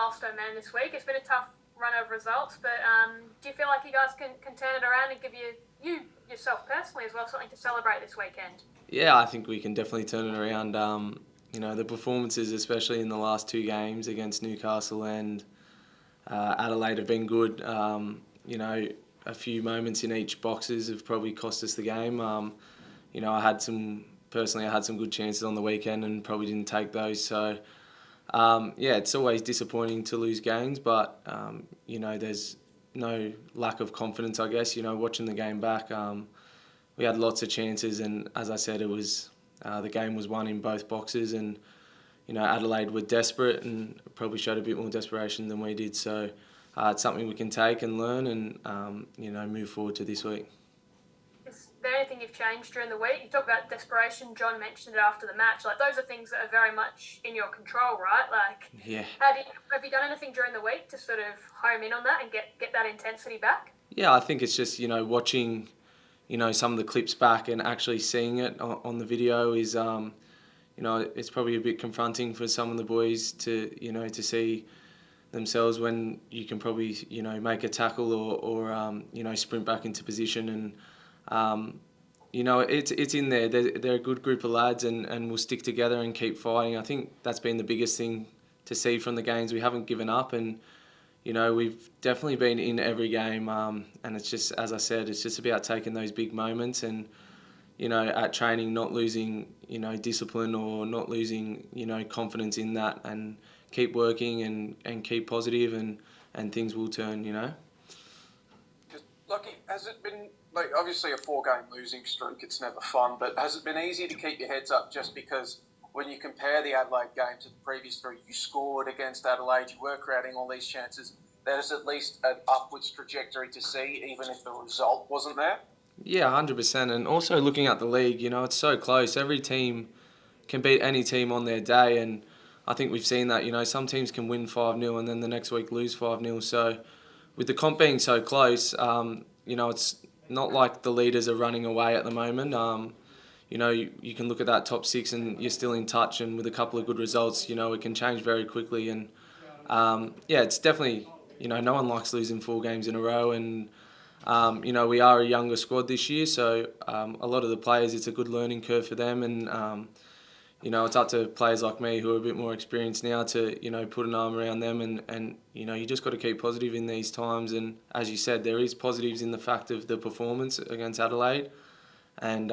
milestone man this week. It's been a tough run of results, but do you feel like you guys can turn it around and give you yourself personally as well something to celebrate this weekend? Yeah, I think we can definitely turn it around. The performances, especially in the last two games against Newcastle and Adelaide, have been good. A few moments in each boxes have probably cost us the game. I had some good chances on the weekend and probably didn't take those. So it's always disappointing to lose games, but there's no lack of confidence, I guess. Watching the game back, we had lots of chances, and as I said, it was the game was won in both boxes, and Adelaide were desperate and probably showed a bit more desperation than we did. So it's something we can take and learn, and move forward to this week. Is there anything you've changed during the week? You talk about desperation. John mentioned it after the match. Like, those are things that are very much in your control, right? Like, yeah. Have you done anything during the week to sort of home in on that and get that intensity back? Yeah, I think it's just watching some of the clips back and actually seeing it on the video is it's probably a bit confronting for some of the boys to see themselves when you can probably make a tackle or sprint back into position, and it's in there. They're a good group of lads, and we'll stick together and keep fighting. I think that's been the biggest thing to see from the games. We haven't given up, and we've definitely been in every game, and it's just, as I said, it's just about taking those big moments and at training not losing discipline or not losing confidence in that, and keep working and keep positive, and things will turn. Lachie, has it been, obviously a 4-game losing streak, it's never fun, but has it been easy to keep your heads up just because when you compare the Adelaide game to the previous 3, you scored against Adelaide, you were creating all these chances, there's at least an upwards trajectory to see, even if the result wasn't there? Yeah, 100%. And also looking at the league, it's so close. Every team can beat any team on their day, and I think we've seen that. Some teams can win 5-0 and then the next week lose 5-0. So with the comp being so close, it's not like the leaders are running away at the moment. You can look at that top 6 and you're still in touch, and with a couple of good results, it can change very quickly. And it's definitely, no one likes losing 4 games in a row, and we are a younger squad this year, so a lot of the players, it's a good learning curve for them, and it's up to players like me who are a bit more experienced now to put an arm around them, and you just got to keep positive in these times. And as you said, there is positives in the fact of the performance against Adelaide, and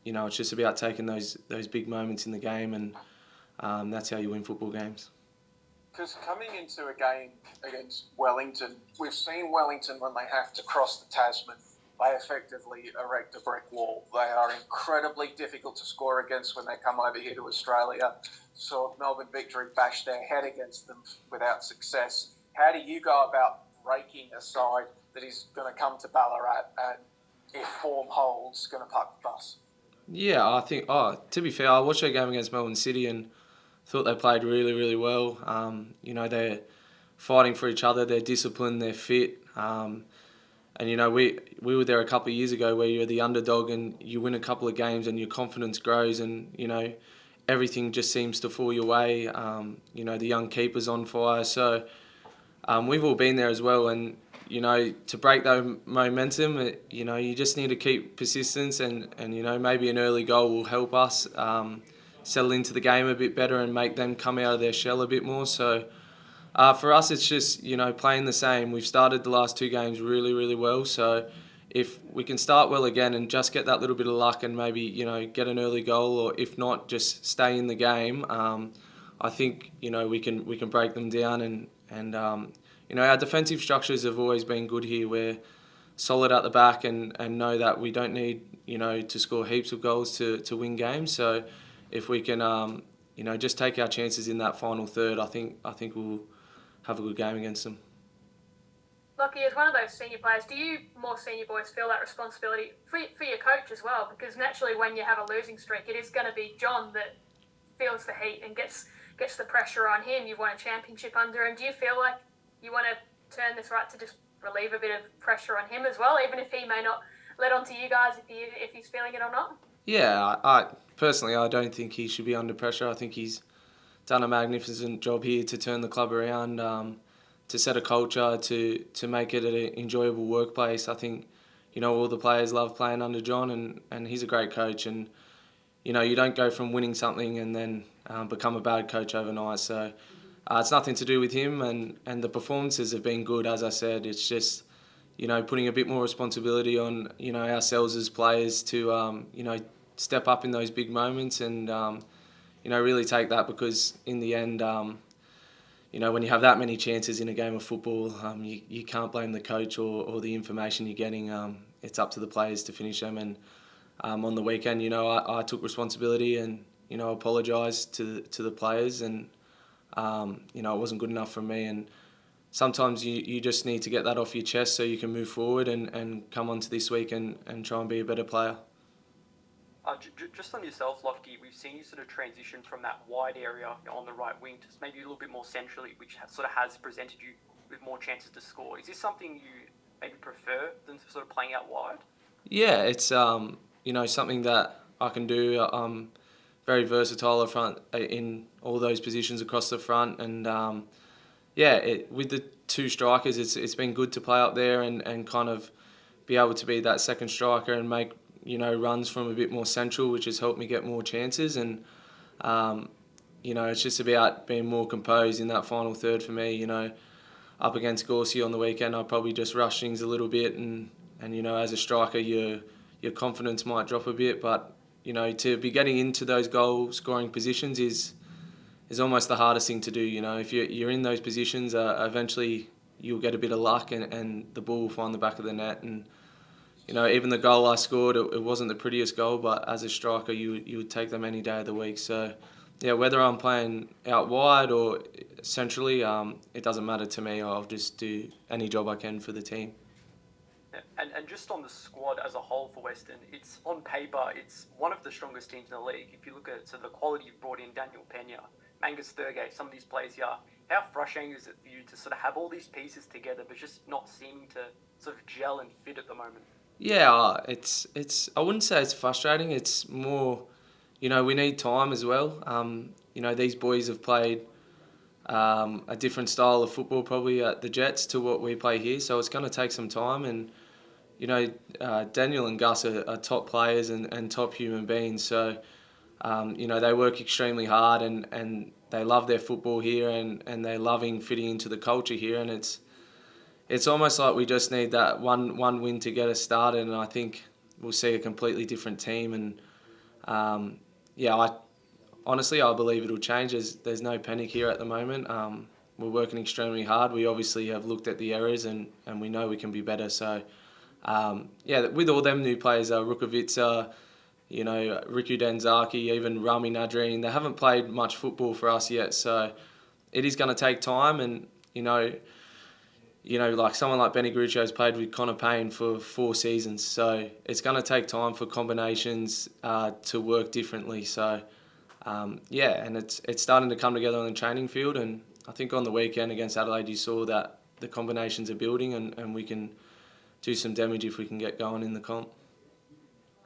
it's just about taking those big moments in the game, and that's how you win football games. Because coming into a game against Wellington, we've seen Wellington, when they have to cross the Tasman, they effectively erect a brick wall. They are incredibly difficult to score against when they come over here to Australia. So Melbourne Victory bashed their head against them without success. How do you go about breaking a side that is going to come to Ballarat and, if form holds, going to park the bus? Yeah, I think, to be fair, I watched that game against Melbourne City and thought they played really, really well. They're fighting for each other, they're disciplined, they're fit. And we were there a couple of years ago where you're the underdog and you win a couple of games and your confidence grows, and everything just seems to fall your way. The young keeper's on fire, so we've all been there as well. And to break that momentum, you just need to keep persistence, and maybe an early goal will help us settle into the game a bit better and make them come out of their shell a bit more. So for us, it's just playing the same. We've started the last 2 games really, really well. So if we can start well again and just get that little bit of luck and maybe get an early goal, or if not, just stay in the game, I think we can break them down. And our defensive structures have always been good here. We're solid at the back and know that we don't need to score heaps of goals to win games. So if we can just take our chances in that final third, I think we'll have a good game against them. Lachie, as one of those senior players, do you more senior boys feel that responsibility for your coach as well? Because naturally, when you have a losing streak, it is going to be John that feels the heat and gets the pressure on him. You've won a championship under him. Do you feel like you want to turn this right to just relieve a bit of pressure on him as well, even if he may not let on to you guys if he's feeling it or not? Yeah, I personally, I don't think he should be under pressure. I think he's done a magnificent job here to turn the club around, to set a culture, to make it an enjoyable workplace. I think, all the players love playing under John, and he's a great coach. And, you don't go from winning something and then become a bad coach overnight. So it's nothing to do with him, and the performances have been good, as I said. It's just, putting a bit more responsibility on, ourselves as players to, step up in those big moments and, really take that, because in the end, when you have that many chances in a game of football, you can't blame the coach or the information you're getting. It's up to the players to finish them. And on the weekend, I took responsibility and, apologised to the players, and, it wasn't good enough from me. And sometimes you just need to get that off your chest so you can move forward and come on to this week and try and be a better player. Just on yourself, Lachie, we've seen you sort of transition from that wide area on the right wing to maybe a little bit more centrally, which sort of has presented you with more chances to score. Is this something you maybe prefer than sort of playing out wide? Yeah, it's something that I can do. I'm very versatile up front in all those positions across the front, and with the two strikers, it's been good to play up there and kind of be able to be that second striker and make runs from a bit more central, which has helped me get more chances. And it's just about being more composed in that final third for me. Up against Gorsey on the weekend, I probably just rushed things a little bit, and as a striker, your confidence might drop a bit. But to be getting into those goal scoring positions is almost the hardest thing to do. If you're in those positions, eventually you'll get a bit of luck, and the ball will find the back of the net. And even the goal I scored, it wasn't the prettiest goal, but as a striker, you would take them any day of the week. So, yeah, whether I'm playing out wide or centrally, it doesn't matter to me. I'll just do any job I can for the team. Yeah. And just on the squad as a whole for Western, it's on paper, it's one of the strongest teams in the league. If you look at the quality you've brought in, Daniel Pena, Mangus Thurgate, some of these players here, how frustrating is it for you to sort of have all these pieces together but just not seeming to sort of gel and fit at the moment? Yeah, it's. I wouldn't say it's frustrating. It's more, we need time as well. These boys have played a different style of football probably at the Jets to what we play here, so it's going to take some time. And Daniel and Gus are top players and top human beings. So they work extremely hard and they love their football here and they're loving fitting into the culture here. And it's almost like we just need that one win to get us started, and I think we'll see a completely different team. And I believe it'll change. There's no panic here at the moment. We're working extremely hard. We obviously have looked at the errors and we know we can be better. So with all them new players, Rukovica, Riku Denzaki, even Rami Nadreen, they haven't played much football for us yet. So it is going to take time, and like someone like Benny Gruccio has played with Connor Payne for 4 seasons. So it's going to take time for combinations to work differently. So, and it's starting to come together on the training field. And I think on the weekend against Adelaide, you saw that the combinations are building and we can do some damage if we can get going in the comp.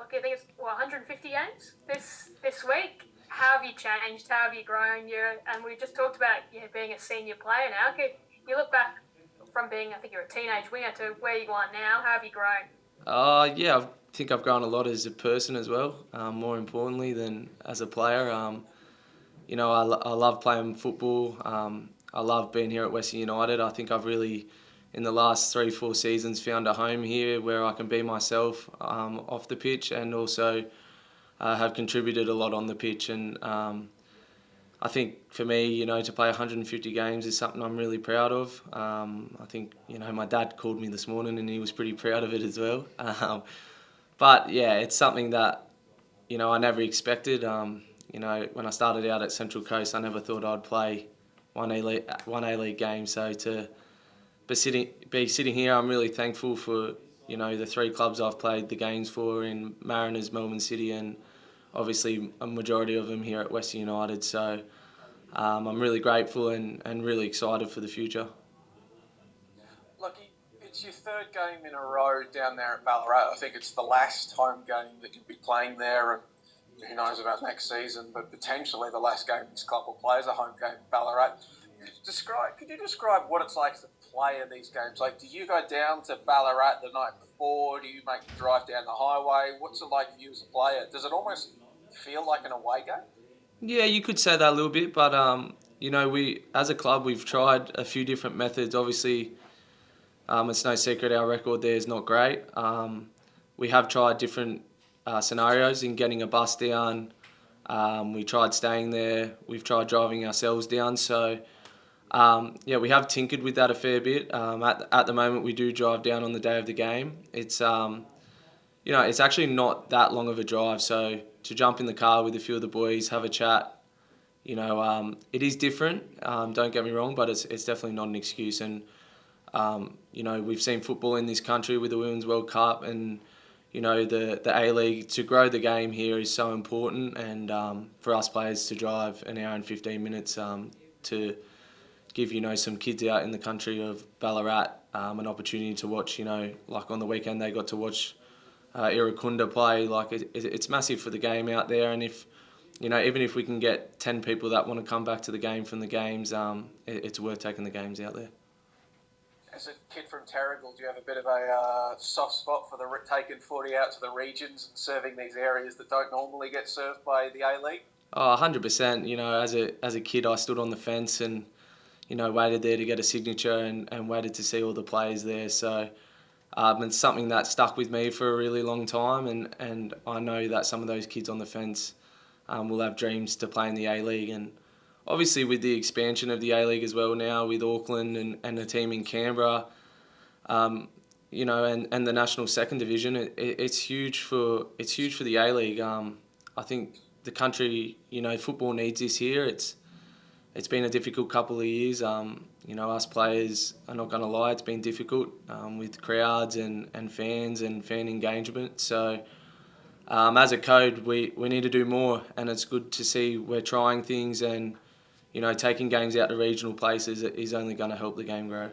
Look, I think it's 150 games this week. How have you changed? How have you grown? And we just talked about being a senior player now. You look back from being, I think you're a teenage winger, to where you are now. How have you grown? I think I've grown a lot as a person as well, more importantly than as a player. I love playing football. I love being here at Western United. I think I've really, in the last 3-4 seasons, found a home here where I can be myself off the pitch, and also have contributed a lot on the pitch. And I think for me, to play 150 games is something I'm really proud of. I think, my dad called me this morning and he was pretty proud of it as well. But yeah, it's something that, I never expected. When I started out at Central Coast, I never thought I'd play one A-League game. So to be sitting here, I'm really thankful for, the 3 clubs I've played the games for in Mariners, Melbourne City, and obviously a majority of them here at Western United. So I'm really grateful and really excited for the future. Lucky, it's your 3rd game in a row down there at Ballarat. I think it's the last home game that you'll be playing there. And who knows about next season, but potentially the last game this club will play is a home game, Ballarat. Could you describe what it's like to play in these games? Like, do you go down to Ballarat the night before? Do you make the drive down the highway? What's it like for you as a player? Does it almost feel like an away game? Yeah, you could say that a little bit, but we as a club we've tried a few different methods. Obviously, it's no secret our record there is not great. We have tried different scenarios in getting a bus down. We tried staying there. We've tried driving ourselves down. So we have tinkered with that a fair bit. At the moment, we do drive down on the day of the game. It's it's actually not that long of a drive. So to jump in the car with a few of the boys, have a chat, it is different. Don't get me wrong, but it's definitely not an excuse. And we've seen football in this country with the Women's World Cup, and the A-League. To grow the game here is so important, and for us players to drive an hour and 15 minutes to give some kids out in the country of Ballarat an opportunity to watch. Like on the weekend they got to watch Irukunda play. Like it's massive for the game out there, and if even if we can get 10 people that want to come back to the game from the games, it's worth taking the games out there. As a kid from Terrigal, do you have a bit of a soft spot for taking footy out to the regions and serving these areas that don't normally get served by the A-League? Oh, 100%. As a kid, I stood on the fence and waited there to get a signature and waited to see all the players there. So it's something that stuck with me for a really long time, and I know that some of those kids on the fence will have dreams to play in the A-League. And obviously with the expansion of the A-League as well now, with Auckland and the team in Canberra, and the national second division, it's huge for the A-League. I think the country, football needs this here. It's been a difficult couple of years. Us players, I'm not going to lie, it's been difficult with crowds and fans and fan engagement. So as a code, we need to do more, and it's good to see we're trying things, and taking games out to regional places is only going to help the game grow.